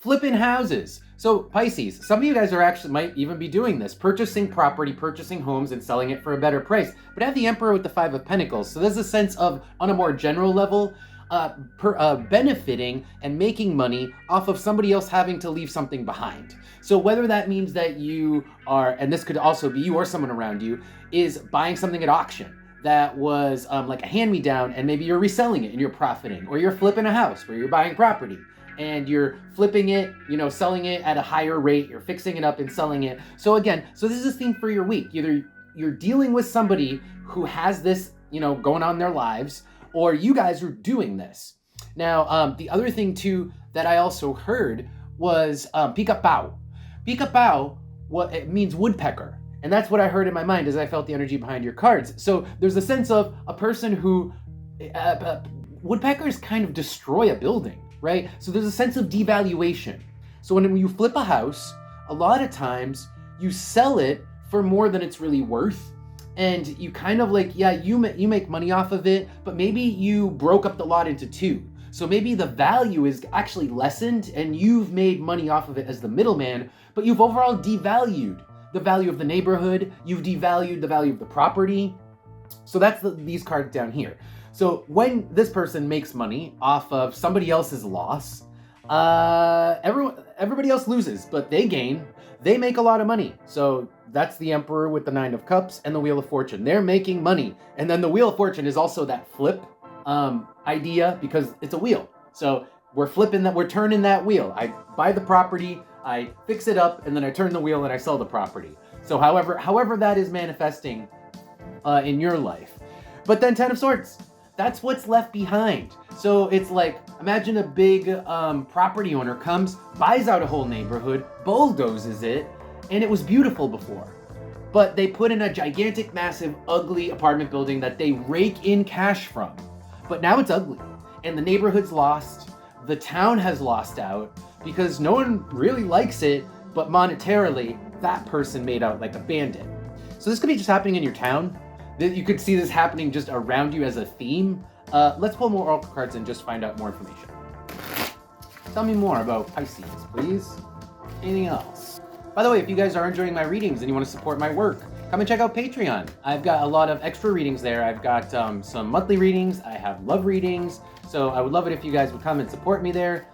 Flipping houses. So Pisces, some of you guys are actually might even be doing this, purchasing property, purchasing homes and selling it for a better price. But I have the Emperor with the Five of Pentacles. So there's a sense of, on a more general level, benefiting and making money off of somebody else having to leave something behind. So whether that means that you are, and this could also be you or someone around you, is buying something at auction that was like a hand-me-down, and maybe you're reselling it and you're profiting, or you're flipping a house where you're buying property and you're flipping it, selling it at a higher rate, you're fixing it up and selling it. So again, so this is a theme for your week. Either you're dealing with somebody who has this, going on in their lives, or you guys are doing this. Now, the other thing too that I also heard was pica-pau. Pica-pau, it means woodpecker. And that's what I heard in my mind as I felt the energy behind your cards. So there's a sense of a person who, woodpeckers kind of destroy a building, right? So there's a sense of devaluation. So when you flip a house, a lot of times you sell it for more than it's really worth. And you kind of you make money off of it, but maybe you broke up the lot into two. So maybe the value is actually lessened and you've made money off of it as the middleman, but you've overall devalued the value of the neighborhood, you've devalued the value of the property. So that's these cards down here. So when this person makes money off of somebody else's loss, everybody else loses, but they gain. They make a lot of money. So that's the Emperor with the Nine of Cups and the Wheel of Fortune. They're making money. And then the Wheel of Fortune is also that flip idea, because it's a wheel. So we're turning that wheel. I buy the property, I fix it up, and then I turn the wheel and I sell the property. So however that is manifesting in your life. But then Ten of Swords, that's what's left behind. So it's like, imagine a big property owner comes, buys out a whole neighborhood, bulldozes it, and it was beautiful before. But they put in a gigantic, massive, ugly apartment building that they rake in cash from. But now it's ugly, and the neighborhood's lost, the town has lost out, because no one really likes it, but monetarily, that person made out like a bandit. So this could be just happening in your town. You could see this happening just around you as a theme. Let's pull more oracle cards and just find out more information. Tell me more about Pisces, please. Anything else? By the way, if you guys are enjoying my readings and you want to support my work, come and check out Patreon. I've got a lot of extra readings there. I've got some monthly readings. I have love readings. So I would love it if you guys would come and support me there.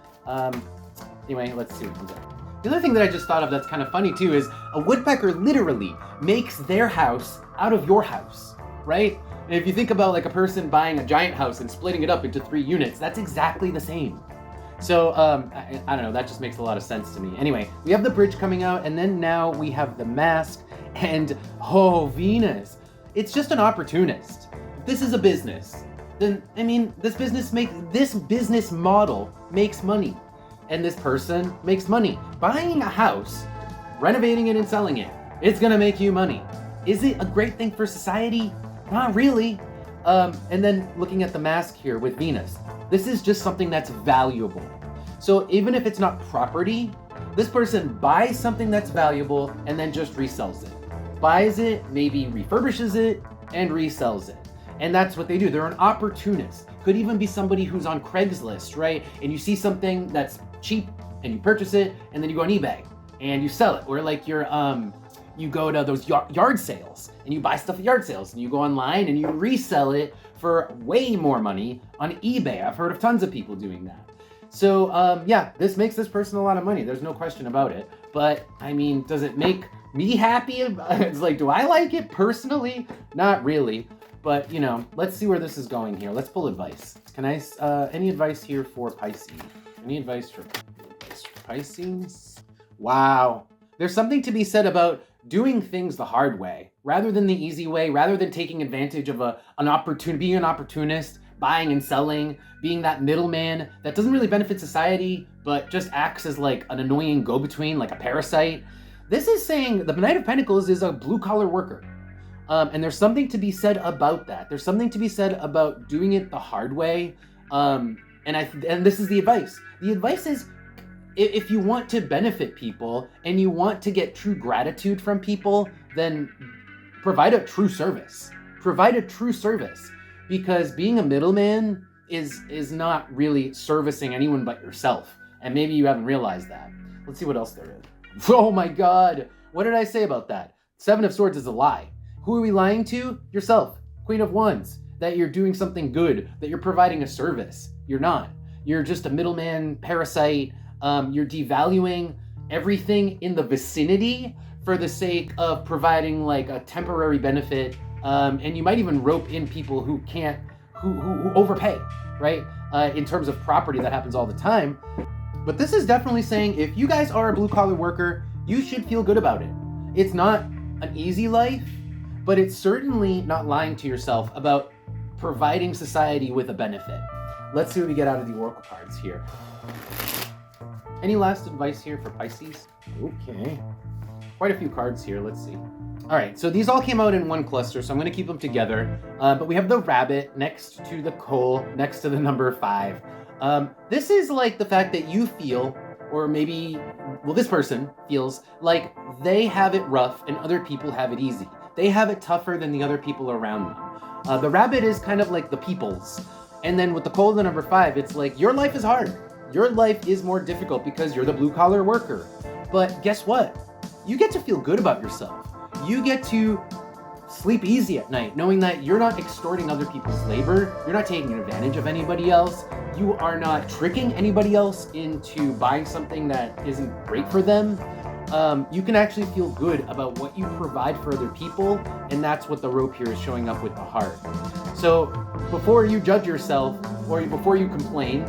Anyway, let's see what comes up. The other thing that I just thought of that's kind of funny too is a woodpecker literally makes their house out of your house, right? And if you think about like a person buying a giant house and splitting it up into 3 units, that's exactly the same. So, I don't know, that just makes a lot of sense to me. Anyway, we have the bridge coming out, and then now we have the mask, and Venus. It's just an opportunist. If this is a business, then, this business model makes money. And this person makes money. Buying a house, renovating it and selling it, it's gonna make you money. Is it a great thing for society? Not really. And then looking at the mask here with Venus, this is just something that's valuable. So even if it's not property, this person buys something that's valuable and then just resells it. Buys it, maybe refurbishes it, and resells it. And that's what they do. They're an opportunist. Could even be somebody who's on Craigslist, right? And you see something that's cheap and you purchase it, and then you go on eBay and you sell it. Or like you go to those yard sales and you buy stuff at yard sales, and you go online and you resell it for way more money on eBay. I've heard of tons of people doing that. So yeah, this makes this person a lot of money. There's no question about it. But does it make me happy? It's like, do I like it personally? Not really. But let's see where this is going here. Let's pull advice. Can I, any advice here for Pisces? Any advice for Pisces? Wow. There's something to be said about doing things the hard way, rather than the easy way, rather than taking advantage of an opportunity, being an opportunist, buying and selling, being that middleman that doesn't really benefit society, but just acts as like an annoying go-between, like a parasite. This is saying the Knight of Pentacles is a blue-collar worker. And there's something to be said about that. There's something to be said about doing it the hard way. And this is the advice. The advice is, if you want to benefit people and you want to get true gratitude from people, then provide a true service. Provide a true service, because being a middleman is not really servicing anyone but yourself. And maybe you haven't realized that. Let's see what else there is. Oh my God. What did I say about that? Seven of Swords is a lie. Who are we lying to? Yourself. Queen of Wands. That you're doing something good, that you're providing a service. You're not. You're just a middleman parasite. You're devaluing everything in the vicinity for the sake of providing like a temporary benefit. And you might even rope in people who overpay, right? In terms of property, that happens all the time. But this is definitely saying if you guys are a blue collar worker, you should feel good about it. It's not an easy life, but it's certainly not lying to yourself about providing society with a benefit. Let's see what we get out of the Oracle cards here. Any last advice here for Pisces? Okay. Quite a few cards here. Let's see. All right, so these all came out in one cluster, so I'm going to keep them together. But we have the rabbit next to the coal, next to the number 5. This is like the fact that you feel, or maybe, well, this person feels like they have it rough and other people have it easy. They have it tougher than the other people around them. The rabbit is kind of like the people's. And then with the coal, the number 5, it's like your life is hard. Your life is more difficult because you're the blue collar worker. But guess what? You get to feel good about yourself. You get to sleep easy at night, knowing that you're not extorting other people's labor. You're not taking advantage of anybody else. You are not tricking anybody else into buying something that isn't great for them. You can actually feel good about what you provide for other people, and that's what the rope here is showing up with the heart. So before you judge yourself, or before you complain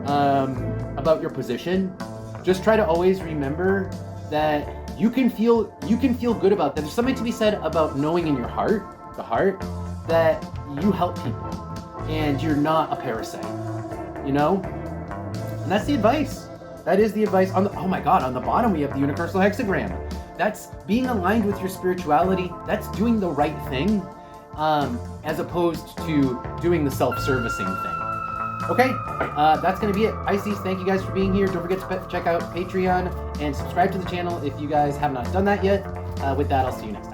about your position, just try to always remember that you can feel good about that. There's something to be said about knowing in your heart, the heart, that you help people and you're not a parasite, you know? And that's the advice. That is the advice. Oh my God, on the bottom we have the universal hexagram. That's being aligned with your spirituality. That's doing the right thing, as opposed to doing the self-servicing thing. Okay, that's going to be it. Pisces, thank you guys for being here. Don't forget to check out Patreon and subscribe to the channel if you guys have not done that yet. With that, I'll see you next time.